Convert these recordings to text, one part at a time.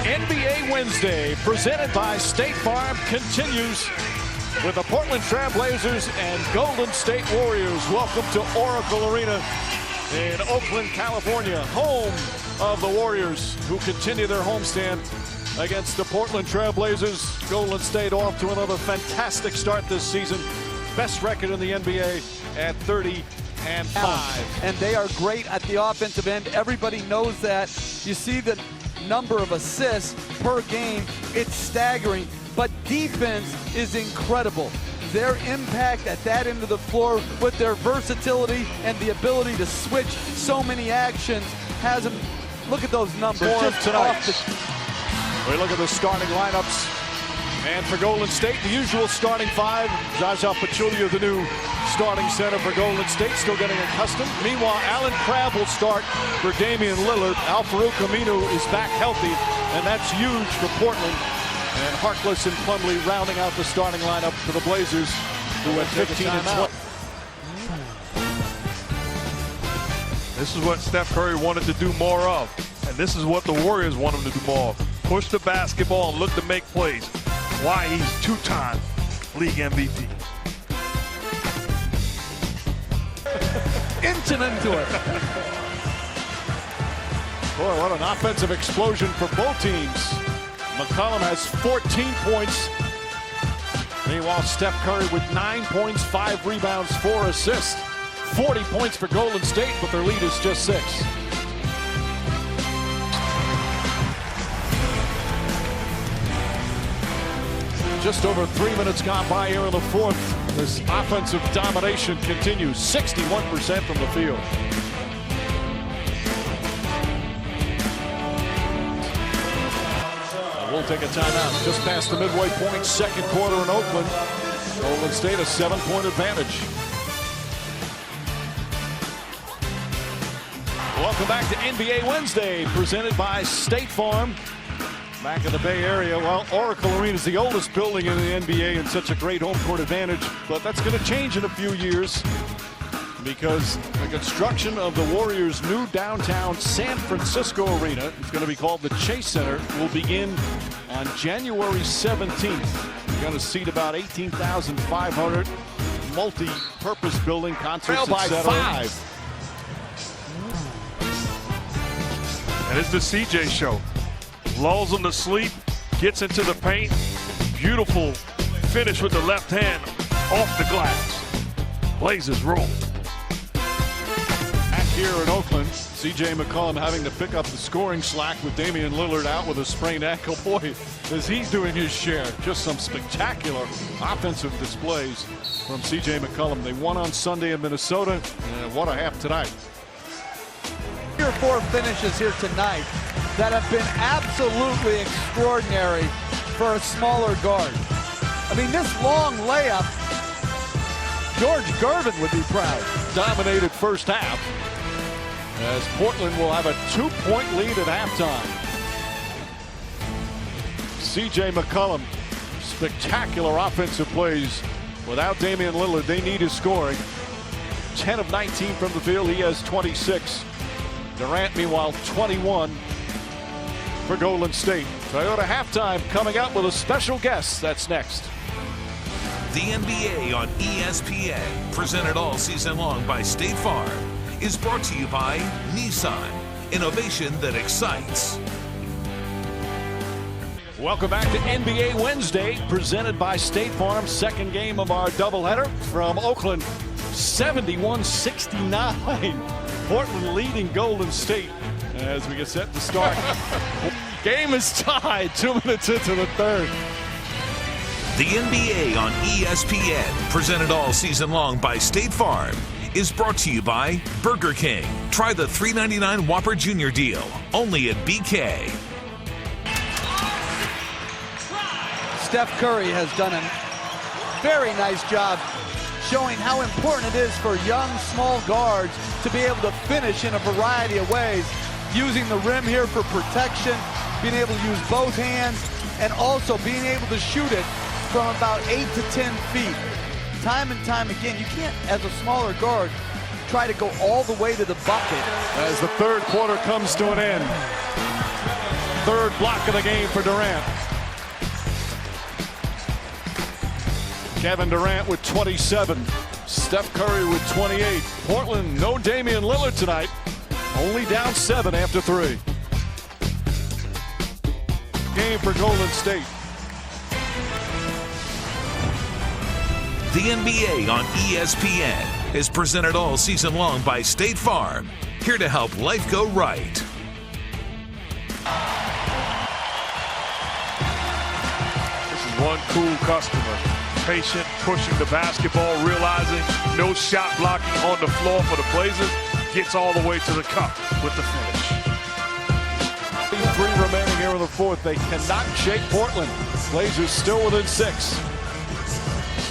NBA Wednesday, presented by State Farm, continues with the Portland Trail Blazers and Golden State Warriors. Welcome to Oracle Arena in Oakland, California, home of the Warriors, who continue their homestand against the Portland Trail Blazers. Golden State off to another fantastic start this season. Best record in the NBA at 30-5. And they are great at the offensive end. Everybody knows that. You see the number of assists per game. It's staggering. But defense is incredible. Their impact at that end of the floor with their versatility and the ability to switch so many actions has them. Look at those numbers. Just tonight. We look at the starting lineups. And for Golden State, the usual starting five. Zaza Pachulia, the new starting center for Golden State, still getting accustomed. Meanwhile, Allen Crabbe will start for Damian Lillard. Al-Farouq Aminu is back healthy, and that's huge for Portland. And Harkless and Plumlee rounding out the starting lineup for the Blazers, who at 15 and 20. This is what Steph Curry wanted to do more of, and this is what the Warriors want him to do more of. Push the basketball and look to make plays. Why he's two-time league MVP. Inching into it. Boy, what an offensive explosion for both teams. McCollum has 14 points. Meanwhile, Steph Curry with 9 points, 5 rebounds, 4 assists. 40 points for Golden State, but their lead is just 6. Just over 3 minutes gone by here in the fourth. This offensive domination continues. 61% from the field. We'll take a timeout just past the midway point, second quarter in Oakland. Golden State a 7-point advantage. Welcome back to NBA Wednesday, presented by State Farm. Back in the Bay Area, well, Oracle Arena is the oldest building in the NBA and such a great home court advantage, but that's going to change in a few years because the construction of the Warriors' new downtown San Francisco arena, it's going to be called the Chase Center, will begin on January 17th. We're going to seat about 18,500, multi-purpose building, concerts, by etc. 5. And it's the CJ show. Lulls him to sleep, gets into the paint. Beautiful finish with the left hand off the glass. Blazers roll. Back here in Oakland, C.J. McCollum having to pick up the scoring slack with Damian Lillard out with a sprained ankle. Boy, as he's doing his share. Just some spectacular offensive displays from C.J. McCollum. They won on Sunday in Minnesota, and what a half tonight. 3 or 4 finishes here tonight that have been absolutely extraordinary for a smaller guard. I mean, this long layup, George Gervin would be proud. Dominated first half, as Portland will have a 2-point lead at halftime. C.J. McCollum, spectacular offensive plays. Without Damian Lillard, they need his scoring. 10 of 19 from the field, he has 26. Durant, meanwhile, 21 for Golden State. Toyota halftime coming up with a special guest. That's next. The NBA on ESPN, presented all season long by State Farm, is brought to you by Nissan. Innovation that excites. Welcome back to NBA Wednesday, presented by State Farm. Second game of our doubleheader from Oakland. 71-69. Portland leading Golden State as we get set to start. Game is tied 2 minutes into the third. The NBA on ESPN, presented all season long by State Farm, is brought to you by Burger King. Try the $3.99 Whopper Jr. deal, only at BK. Steph Curry has done a very nice job showing how important it is for young, small guards to be able to finish in a variety of ways, using the rim here for protection, being able to use both hands, and also being able to shoot it from about 8 to 10 feet. Time and time again, you can't, as a smaller guard, try to go all the way to the bucket. As the third quarter comes to an end. third block of the game for Durant. Kevin Durant with 27. Steph Curry with 28. Portland, no Damian Lillard tonight. Only down 7 after 3. Game for Golden State. The NBA on ESPN is presented all season long by State Farm, here to help life go right. This is one cool customer. Patient, pushing the basketball, realizing no shot blocking on the floor for the Blazers. Gets all the way to the cup with the finish. 3 remaining here in the fourth. They cannot shake Portland. Blazers still within 6.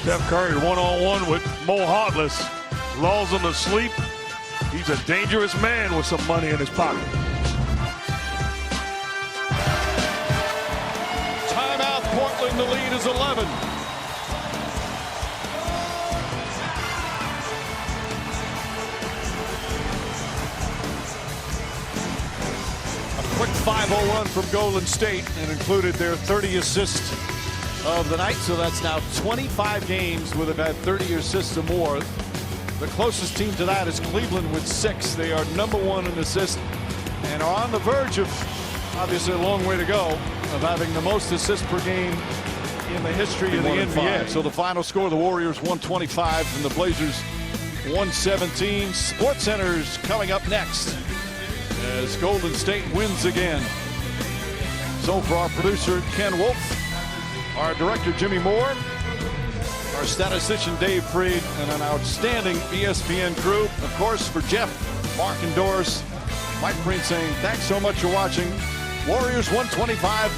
Steph Curry one-on-one with Mo Harkless. Lulls him to sleep. He's a dangerous man with some money in his pocket. Timeout, Portland. The lead is 11. Quick 5-0 run from Golden State and included their 30 assists of the night. So that's now 25 games where they've had 30 assists or more. The closest team to that is Cleveland with 6. They are #1 in assists and are on the verge of, obviously a long way to go, of having the most assists per game in the history of the NBA. So the final score, the Warriors 125 and the Blazers 117. SportsCenter's coming up next as Golden State wins again. So for our producer Ken Wolf, our director Jimmy Moore, our statistician Dave Freed, and an outstanding ESPN crew, of course, for Jeff, Mark, and Doris, Mike Green saying thanks so much for watching. Warriors 125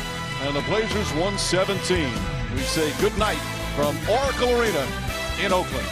and the Blazers 117. We say good night from Oracle Arena in Oakland.